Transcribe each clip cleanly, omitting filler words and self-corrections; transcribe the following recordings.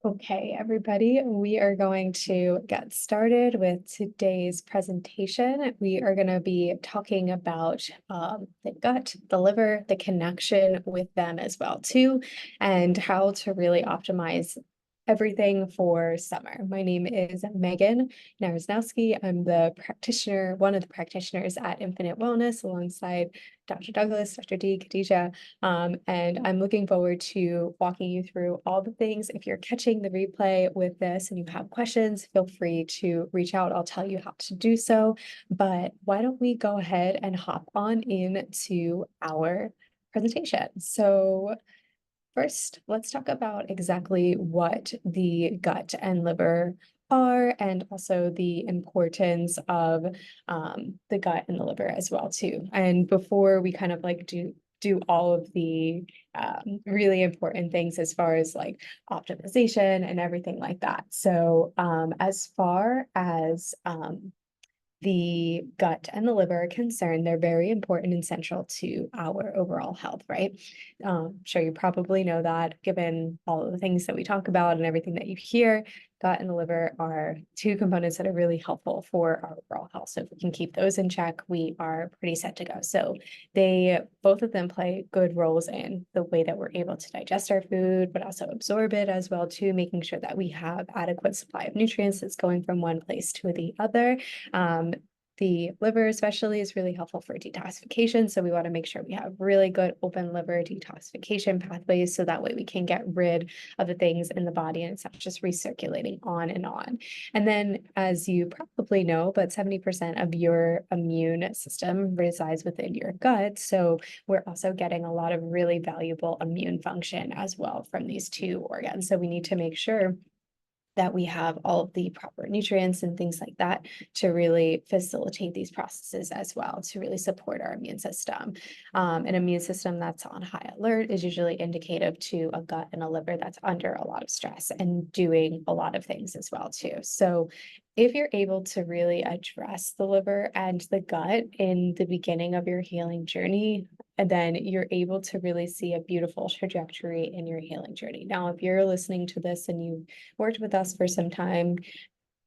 Okay, everybody, we are going to get started with today's presentation. We are going to be talking about the gut, the liver, the connection with them as well too, and how to really optimize everything for summer. My name is Megan Narusnowski. I'm the practitioner, one of the practitioners at Infinite Wellness alongside Dr. Douglas, Dr. D, Khadijah, and I'm looking forward to walking you through all the things. If you're catching the replay with this and you have questions, feel free to reach out. I'll tell you how to do so. But why don't we go ahead and hop on into our presentation? So first, let's talk about exactly what the gut and liver are, and also the importance of the gut and the liver as well too. And before we kind of like do all of the really important things as far as like optimization and everything like that. So as far as the gut and the liver are concerned, they're very important and central to our overall health, right? I'm sure you probably know that given all of the things that we talk about and everything that you hear, gut and the liver are two components that are really helpful for our overall health. So if we can keep those in check, we are pretty set to go. So both of them play good roles in the way that we're able to digest our food, but also absorb it as well too, making sure that we have adequate supply of nutrients that's going from one place to the other. The liver especially is really helpful for detoxification. So we want to make sure we have really good open liver detoxification pathways so that way we can get rid of the things in the body and it's not just recirculating on and on. And then, as you probably know, but 70% of your immune system resides within your gut. So we're also getting a lot of really valuable immune function as well from these two organs. So we need to make sure that we have all of the proper nutrients and things like that to really facilitate these processes as well, to really support our immune system. An immune system that's on high alert is usually indicative to a gut and a liver that's under a lot of stress and doing a lot of things as well too. So if you're able to really address the liver and the gut in the beginning of your healing journey, and then you're able to really see a beautiful trajectory in your healing journey. Now, if you're listening to this and you've worked with us for some time,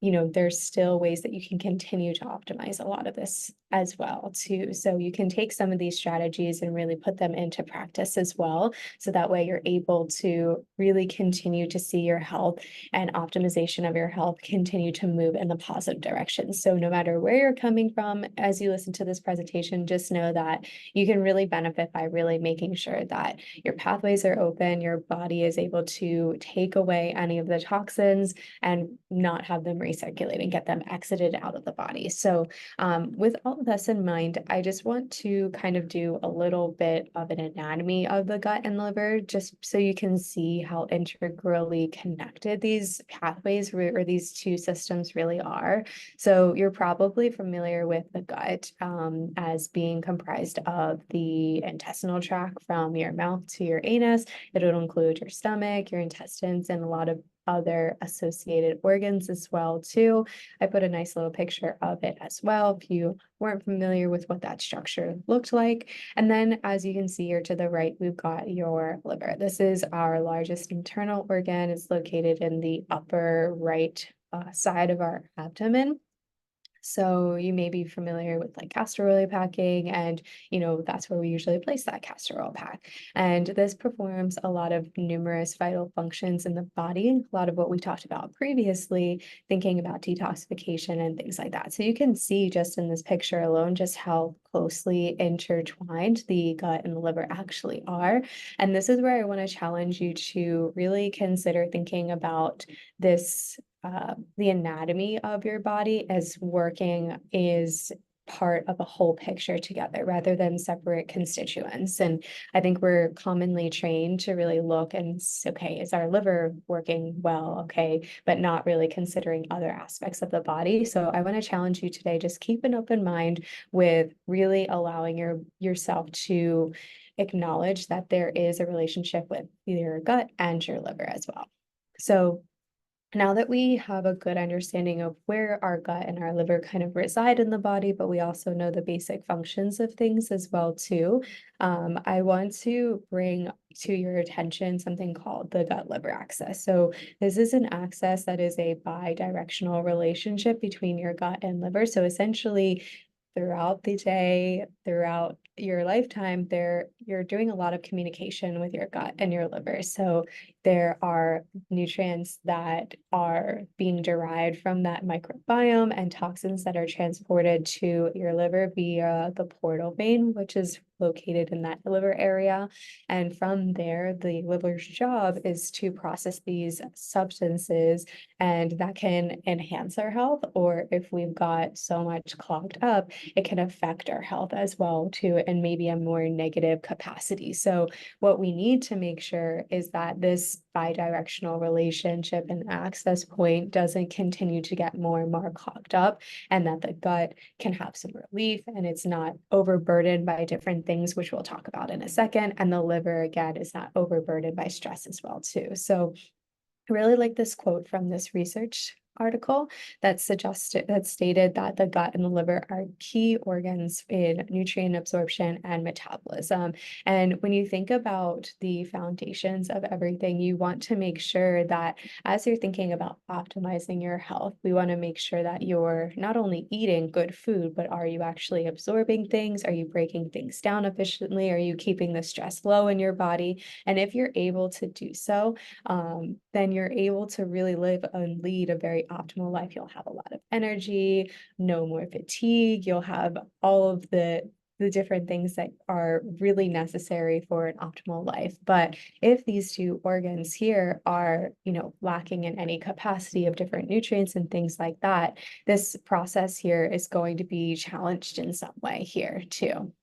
there's still ways that you can continue to optimize a lot of this as well too. So you can take some of these strategies and really put them into practice as well. So that way you're able to really continue to see your health and optimization of your health continue to move in the positive direction. So no matter where you're coming from, as you listen to this presentation, just know that you can really benefit by really making sure that your pathways are open, your body is able to take away any of the toxins and not have them recirculate and get them exited out of the body. So with all of this in mind, I just want to kind of do a little bit of an anatomy of the gut and liver, just so you can see how integrally connected these pathways or these two systems really are. So you're probably familiar with the gut as being comprised of the intestinal tract from your mouth to your anus. It'll include your stomach, your intestines, and a lot of other associated organs as well too. I put a nice little picture of it as well if you weren't familiar with what that structure looked like. And then as you can see here to the right, we've got your liver. This is our largest internal organ. It's located in the upper right side of our abdomen. So you may be familiar with like castor oil packing, and that's where we usually place that castor oil pack. And this performs a lot of numerous vital functions in the body, a lot of what we talked about previously, thinking about detoxification and things like that. So you can see just in this picture alone just how closely intertwined the gut and the liver actually are. And this is where I want to challenge you to really consider thinking about this the anatomy of your body as working is part of a whole picture together rather than separate constituents. And I think we're commonly trained to really look and okay, is our liver working well? Okay, but not really considering other aspects of the body. So I want to challenge you today, just keep an open mind with really allowing yourself to acknowledge that there is a relationship with your gut and your liver as well. So Now that we have a good understanding of where our gut and our liver kind of reside in the body, but we also know the basic functions of things as well too, I want to bring to your attention something called the gut-liver axis. So this is an axis that is a bi-directional relationship between your gut and liver. So essentially, throughout the day, throughout your lifetime, you're doing a lot of communication with your gut and your liver. So there are nutrients that are being derived from that microbiome and toxins that are transported to your liver via the portal vein, which is located in that liver area. And from there, the liver's job is to process these substances, and that can enhance our health, or if we've got so much clogged up, it can affect our health as well too, and maybe a more negative capacity. So what we need to make sure is that this bi-directional relationship and access point doesn't continue to get more and more clogged up, and that the gut can have some relief and it's not overburdened by different things, which we'll talk about in a second. And the liver, again, is not overburdened by stress as well too. So I really like this quote from this research article that stated that the gut and the liver are key organs in nutrient absorption and metabolism. And when you think about the foundations of everything, you want to make sure that as you're thinking about optimizing your health, we want to make sure that you're not only eating good food, but are you actually absorbing things? Are you breaking things down efficiently? Are you keeping the stress low in your body? And if you're able to do so, then you're able to really live and lead a very optimal life. You'll have a lot of energy, no more fatigue. You'll have all of the different things that are really necessary for an optimal life. But if these two organs here are, lacking in any capacity of different nutrients and things like that, this process here is going to be challenged in some way here too.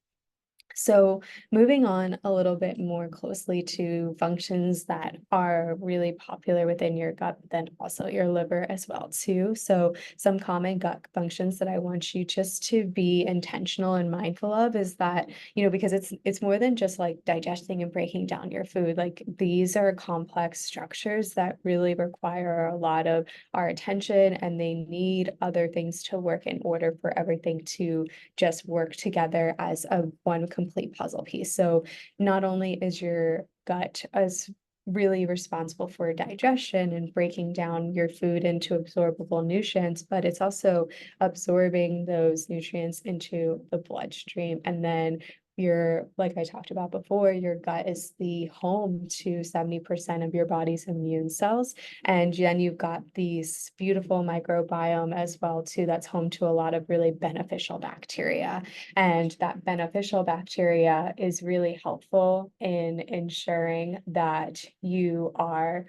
So moving on a little bit more closely to functions that are really popular within your gut, but then also your liver as well too. So some common gut functions that I want you just to be intentional and mindful of is that, because it's more than just like digesting and breaking down your food. Like these are complex structures that really require a lot of our attention, and they need other things to work in order for everything to just work together as a one complete puzzle piece. So not only is your gut as really responsible for digestion and breaking down your food into absorbable nutrients, but it's also absorbing those nutrients into the bloodstream. And then like I talked about before, your gut is the home to 70% of your body's immune cells. And then you've got these beautiful microbiome as well too, that's home to a lot of really beneficial bacteria. And that beneficial bacteria is really helpful in ensuring that you are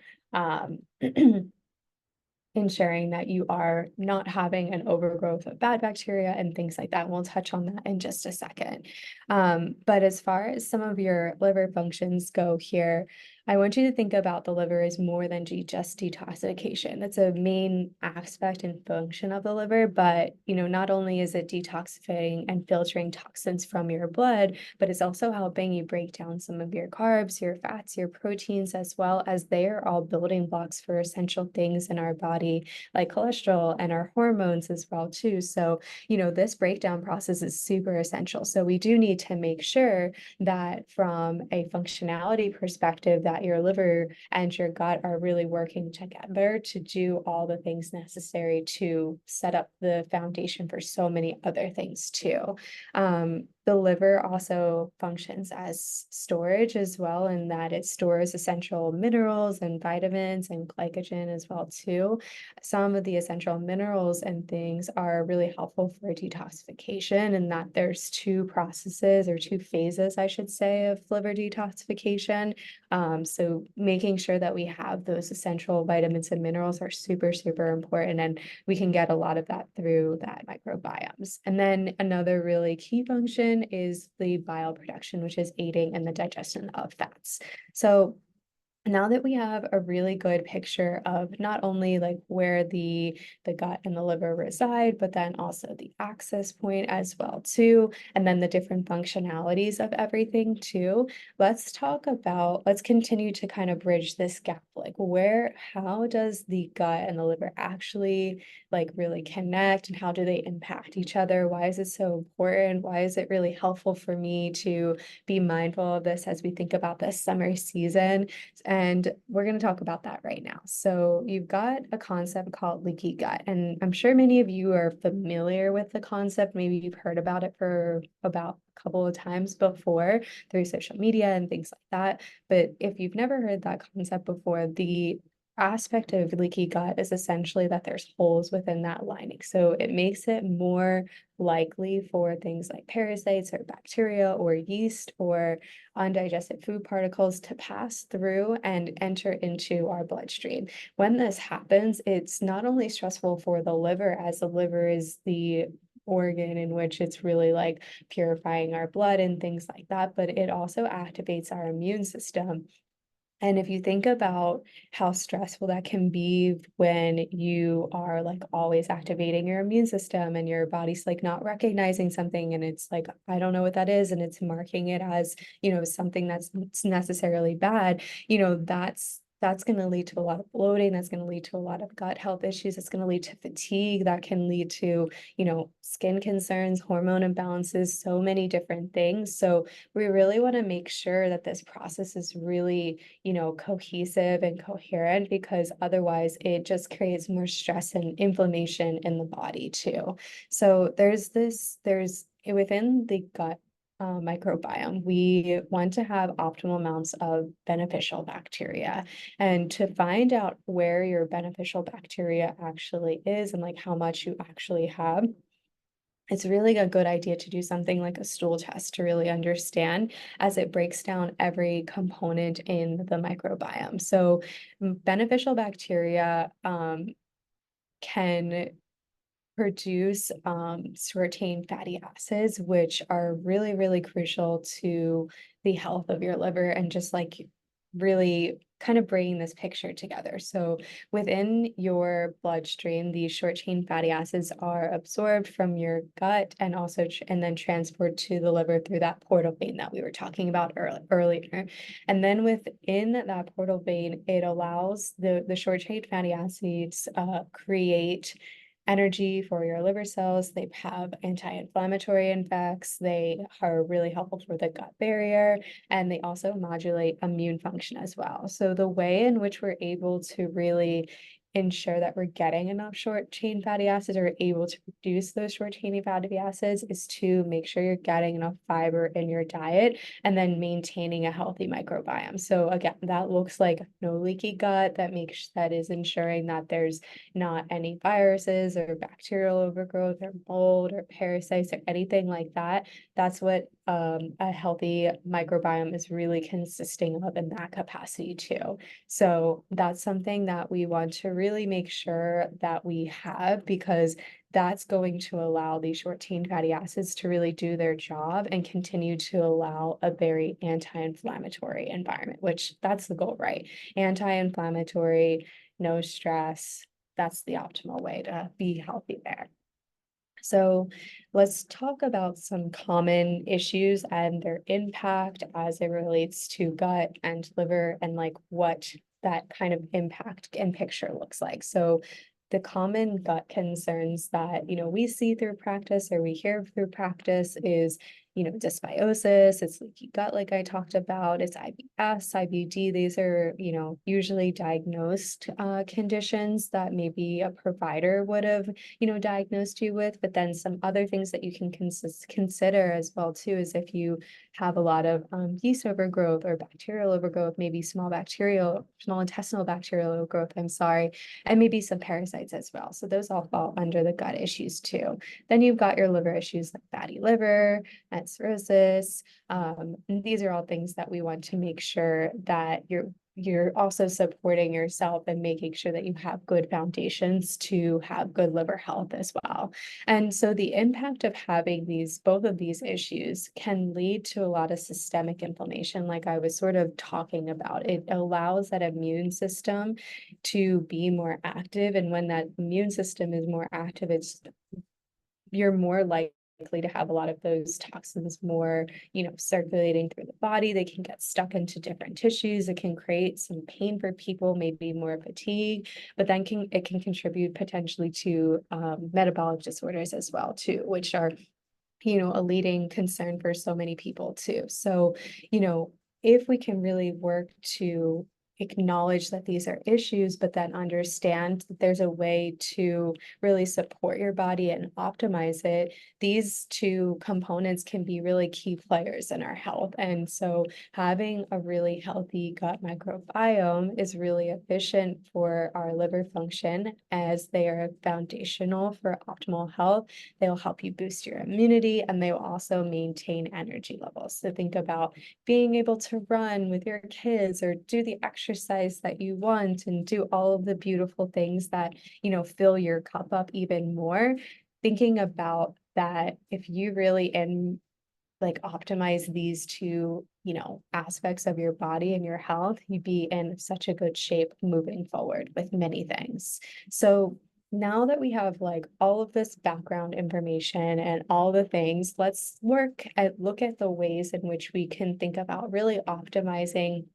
ensuring that you are not having an overgrowth of bad bacteria and things like that. And we'll touch on that in just a second. But as far as some of your liver functions go here, I want you to think about the liver as more than just detoxification. That's a main aspect and function of the liver, but not only is it detoxifying and filtering toxins from your blood, but it's also helping you break down some of your carbs, your fats, your proteins, as well as they are all building blocks for essential things in our body, like cholesterol and our hormones as well too. So, this breakdown process is super essential. So we do need to make sure that from a functionality perspective, that your liver and your gut are really working together to do all the things necessary to set up the foundation for so many other things too. The liver also functions as storage as well, in that it stores essential minerals and vitamins and glycogen as well too. Some of the essential minerals and things are really helpful for detoxification, and that there's two processes or two phases, I should say, of liver detoxification. So making sure that we have those essential vitamins and minerals are super, super important. And we can get a lot of that through that microbiomes. And then another really key function is the bile production, which is aiding in the digestion of fats. So Now that we have a really good picture of not only like where the gut and the liver reside, but then also the access point as well too, and then the different functionalities of everything too, let's continue to kind of bridge this gap. Like how does the gut and the liver actually like really connect, and how do they impact each other? Why is it so important? Why is it really helpful for me to be mindful of this as we think about this summer season? And we're going to talk about that right now. So you've got a concept called leaky gut, and I'm sure many of you are familiar with the concept. Maybe you've heard about it for about a couple of times before through social media and things like that. But if you've never heard that concept before, the aspect of leaky gut is essentially that there's holes within that lining. So it makes it more likely for things like parasites or bacteria or yeast or undigested food particles to pass through and enter into our bloodstream. When this happens, it's not only stressful for the liver, as the liver is the organ in which it's really like purifying our blood and things like that, but it also activates our immune system. And if you think about how stressful that can be when you are like always activating your immune system and your body's like not recognizing something and it's like, I don't know what that is, and it's marking it as, something that's necessarily bad, that's going to lead to a lot of bloating, that's going to lead to a lot of gut health issues, it's going to lead to fatigue, that can lead to, skin concerns, hormone imbalances, so many different things. So we really want to make sure that this process is really cohesive and coherent, because otherwise it just creates more stress and inflammation in the body too. So there's within the gut microbiome, we want to have optimal amounts of beneficial bacteria. And to find out where your beneficial bacteria actually is and like how much you actually have, it's really a good idea to do something like a stool test to really understand, as it breaks down every component in the microbiome. So beneficial bacteria can produce short-chain fatty acids, which are really, really crucial to the health of your liver, and just like really kind of bringing this picture together. So within your bloodstream, these short-chain fatty acids are absorbed from your gut and also and then transported to the liver through that portal vein that we were talking about earlier. And then within that portal vein, it allows the short-chain fatty acids create energy for your liver cells. They have anti-inflammatory effects. They are really helpful for the gut barrier, and they also modulate immune function as well. So the way in which we're able to really ensure that we're getting enough short chain fatty acids, or able to produce those short chain fatty acids, is to make sure you're getting enough fiber in your diet and then maintaining a healthy microbiome. So again, that looks like no leaky gut, that is ensuring that there's not any viruses or bacterial overgrowth or mold or parasites or anything like that. That's what a healthy microbiome is really consisting of in that capacity too. So that's something that we want to really make sure that we have, because that's going to allow these short-chain fatty acids to really do their job and continue to allow a very anti-inflammatory environment, which that's the goal, right? Anti-inflammatory, no stress. That's the optimal way to be healthy there. So let's talk about some common issues and their impact as it relates to gut and liver, and like what that kind of impact and picture looks like. So the common gut concerns that, we see through practice or we hear through practice is, dysbiosis, it's leaky gut, like I talked about, it's IBS, IBD. These are, usually diagnosed conditions that maybe a provider would have, diagnosed you with. But then some other things that you can consider as well too is if you have a lot of yeast overgrowth or bacterial overgrowth, maybe small intestinal bacterial overgrowth, I'm sorry, and maybe some parasites as well. So those all fall under the gut issues too. Then you've got your liver issues like fatty liver, prevent cirrhosis. And these are all things that we want to make sure that you're also supporting yourself and making sure that you have good foundations to have good liver health as well. And so the impact of having both of these issues can lead to a lot of systemic inflammation, like I was sort of talking about. It allows that immune system to be more active. And when that immune system is more active, you're more likely to have a lot of those toxins more, circulating through the body. They can get stuck into different tissues. It can create some pain for people, maybe more fatigue, but then it can contribute potentially to metabolic disorders as well too, which are, a leading concern for so many people too. So, if we can really work to acknowledge that these are issues, but then understand that there's a way to really support your body and optimize it, these two components can be really key players in our health. And so having a really healthy gut microbiome is really efficient for our liver function, as they are foundational for optimal health. They'll help you boost your immunity, and they will also maintain energy levels. So think about being able to run with your kids or do the exercise that you want and do all of the beautiful things that, fill your cup up even more. Thinking about that, if you really optimize these two, aspects of your body and your health, you'd be in such a good shape moving forward with many things. So now that we have all of this background information and all the things, let's look at the ways in which we can think about really optimizing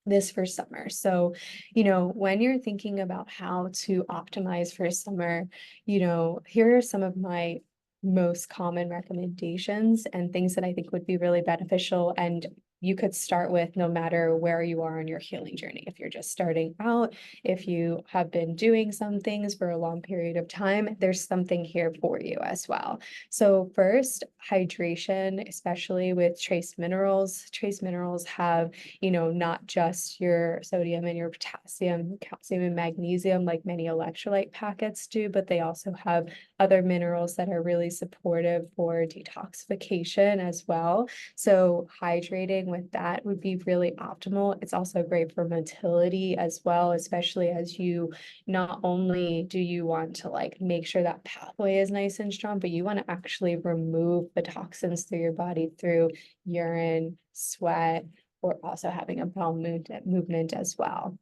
this for summer. So, when you're thinking about how to optimize for summer, here are some of my most common recommendations and things that I think would be really beneficial, and you could start with no matter where you are on your healing journey. If you're just starting out, if you have been doing some things for a long period of time, there's something here for you as well. So first, hydration, especially with trace minerals. Trace minerals have, not just your sodium and your potassium, calcium and magnesium like many electrolyte packets do, but they also have other minerals that are really supportive for detoxification as well. So hydrating with that would be really optimal. It's also great for motility as well, especially as you not only do you want to make sure that pathway is nice and strong, but you want to actually remove the toxins through your body through urine, sweat, or also having a bowel movement as well.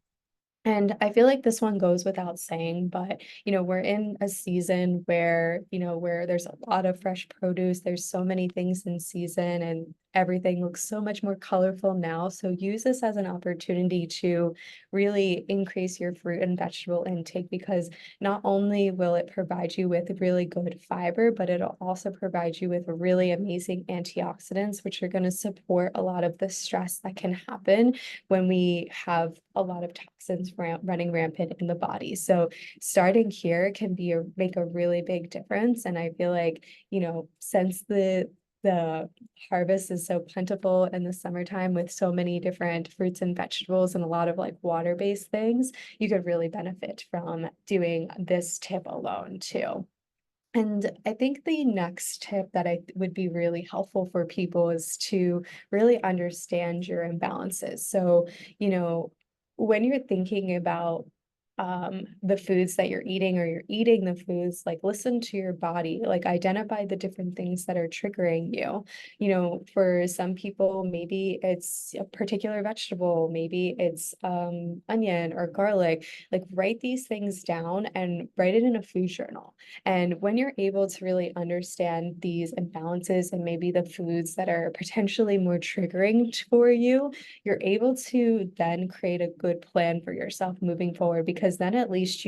And I feel like this one goes without saying, but we're in a season where there's a lot of fresh produce. There's so many things in season and everything looks so much more colorful now. So use this as an opportunity to really increase your fruit and vegetable intake, because not only will it provide you with really good fiber, but it'll also provide you with really amazing antioxidants, which are going to support a lot of the stress that can happen when we have a lot of toxins running rampant in the body. So starting here can make a really big difference. And I feel like, since the harvest is so plentiful in the summertime with so many different fruits and vegetables and a lot of water-based things, you could really benefit from doing this tip alone too. And I think the next tip that I would be really helpful for people is to really understand your imbalances. So, when you're thinking about the foods that you're eating, or you're eating the foods, listen to your body, identify the different things that are triggering you. For some people, maybe it's a particular vegetable, maybe it's onion or garlic. Write these things down and write it in a food journal. And when you're able to really understand these imbalances and maybe the foods that are potentially more triggering for you, you're able to then create a good plan for yourself moving forward, because then at least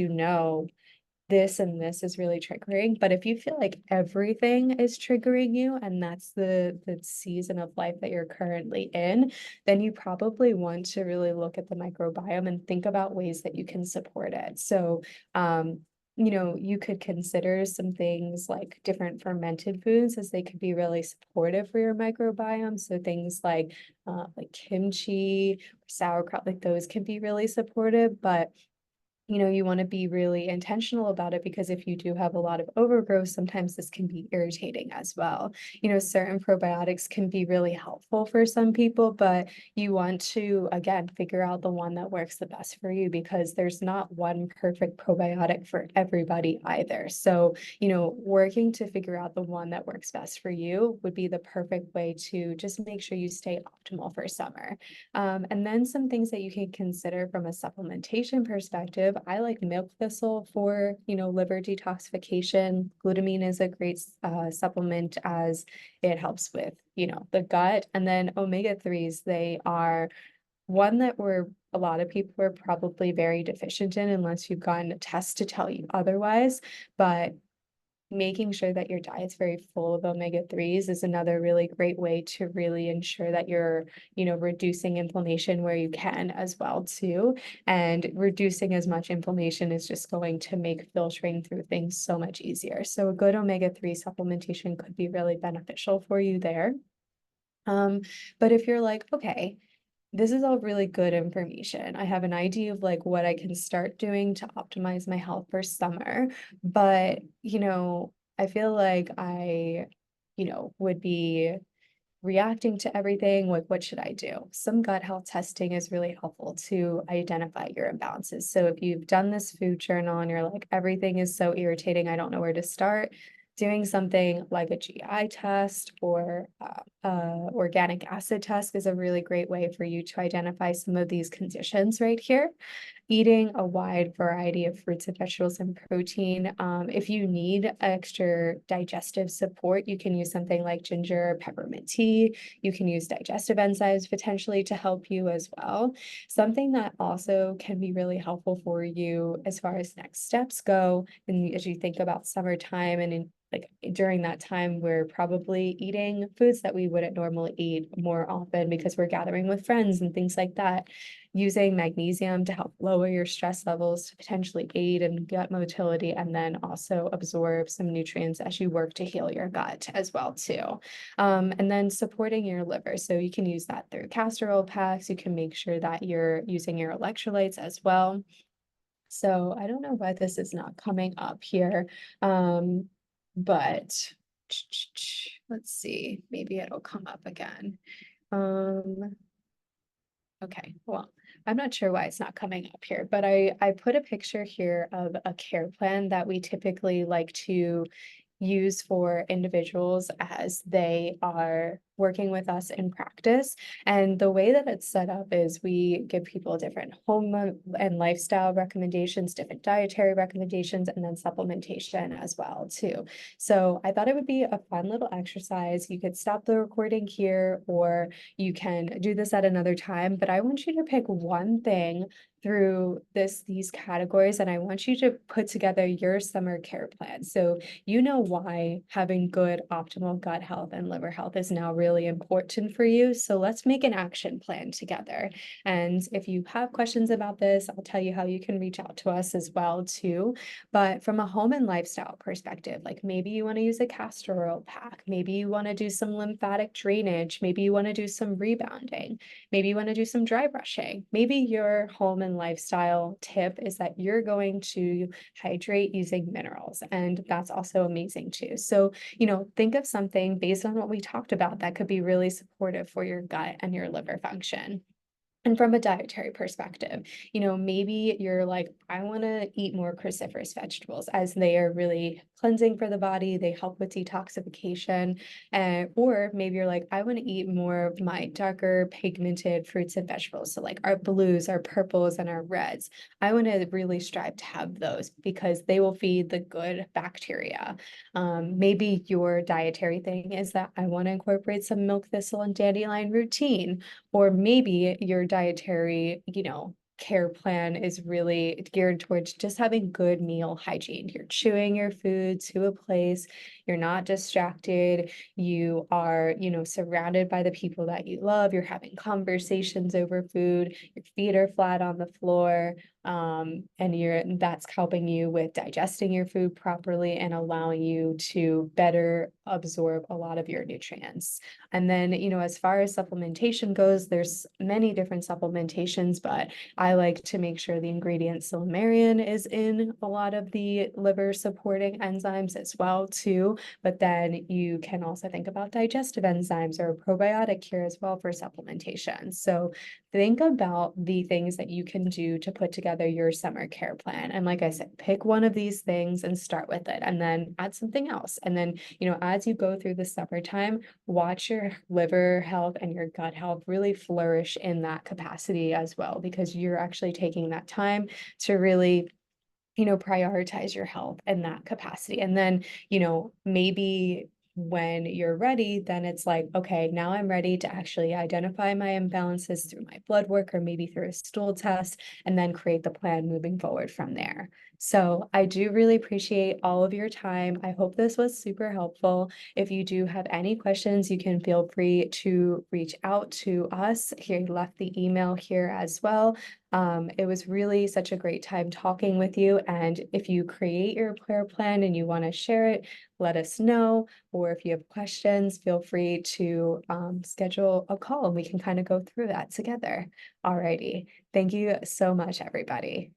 this and this is really triggering. But if you feel like everything is triggering you and that's the season of life that you're currently in, then you probably want to really look at the microbiome and think about ways that you can support it. So you could consider some things like different fermented foods, as they could be really supportive for your microbiome. So things like kimchi, sauerkraut, those can be really supportive. But you want to be really intentional about it, because if you do have a lot of overgrowth, sometimes this can be irritating as well. Certain probiotics can be really helpful for some people, but you want to, again, figure out the one that works the best for you, because there's not one perfect probiotic for everybody either. So, working to figure out the one that works best for you would be the perfect way to just make sure you stay optimal for summer. And then some things that you can consider from a supplementation perspective. I like milk thistle for, liver detoxification. Glutamine is a great supplement, as it helps with, the gut. And then omega-3s, they are one that a lot of people are probably very deficient in, unless you've gotten a test to tell you otherwise. But making sure that your diet's very full of omega-3s is another really great way to really ensure that you're, reducing inflammation where you can as well too. And reducing as much inflammation is just going to make filtering through things so much easier. So a good omega-3 supplementation could be really beneficial for you there. But if you're like, okay, this is all really good information. I have an idea of like what I can start doing to optimize my health for summer, but I feel like I, would be reacting to everything. Like, what should I do? Some gut health testing is really helpful to identify your imbalances. So if you've done this food journal and you're like, everything is so irritating, I don't know where to start, doing something like a GI test or organic acid test is a really great way for you to identify some of these conditions right here. Eating a wide variety of fruits and vegetables and protein. If you need extra digestive support, you can use something like ginger, peppermint tea. You can use digestive enzymes potentially to help you as well. Something that also can be really helpful for you as far as next steps go, and as you think about summertime and like during that time, we're probably eating foods that we wouldn't normally eat more often because we're gathering with friends and things like that. Using magnesium to help lower your stress levels to potentially aid in gut motility, and then also absorb some nutrients as you work to heal your gut as well too. And then supporting your liver. So you can use that through castor oil packs. You can make sure that you're using your electrolytes as well. So I don't know why this is not coming up here. But let's see, maybe it'll come up again. Okay, well, I'm not sure why it's not coming up here, but I put a picture here of a care plan that we typically like to use for individuals as they are working with us in practice. And the way that it's set up is we give people different home and lifestyle recommendations, different dietary recommendations, and then supplementation as well too. So I thought it would be a fun little exercise. You could stop the recording here, or you can do this at another time, but I want you to pick one thing through these categories, and I want you to put together your summer care plan. So why having good optimal gut health and liver health is now really important for you. So let's make an action plan together. And if you have questions about this, I'll tell you how you can reach out to us as well too. But from a home and lifestyle perspective, like maybe you want to use a castor oil pack, maybe you want to do some lymphatic drainage, maybe you want to do some rebounding, maybe you want to do some dry brushing. Maybe your home and lifestyle tip is that you're going to hydrate using minerals, and that's also amazing too. So, think of something based on what we talked about that could be really supportive for your gut and your liver function. And from a dietary perspective, maybe you're like, I want to eat more cruciferous vegetables, as they are really cleansing for the body. They help with detoxification. Or maybe you're like, I want to eat more of my darker pigmented fruits and vegetables. So like our blues, our purples, and our reds. I want to really strive to have those because they will feed the good bacteria. Maybe your dietary thing is that I want to incorporate some milk thistle and dandelion routine. Or maybe your dietary, care plan is really geared towards just having good meal hygiene. You're chewing your food to a place, you're not distracted, you are, surrounded by the people that you love, you're having conversations over food, your feet are flat on the floor, and that's helping you with digesting your food properly and allowing you to better absorb a lot of your nutrients. And then, as far as supplementation goes, there's many different supplementations, but I like to make sure the ingredient silymarin is in a lot of the liver supporting enzymes as well too. But then you can also think about digestive enzymes or probiotic here as well for supplementation. So think about the things that you can do to put together your summer care plan. And like I said, pick one of these things and start with it, and then add something else. And then, as you go through the summertime, watch your liver health and your gut health really flourish in that capacity as well, because you're actually taking that time to really prioritize your health in that capacity. And then, maybe when you're ready, then it's like, okay, now I'm ready to actually identify my imbalances through my blood work or maybe through a stool test, and then create the plan moving forward from there. So I do really appreciate all of your time. I hope this was super helpful. If you do have any questions, you can feel free to reach out to us. Here, you left the email here as well. It was really such a great time talking with you. And if you create your prayer plan and you want to share it, let us know. Or if you have questions, feel free to schedule a call and we can kind of go through that together. Alrighty. Thank you so much, everybody.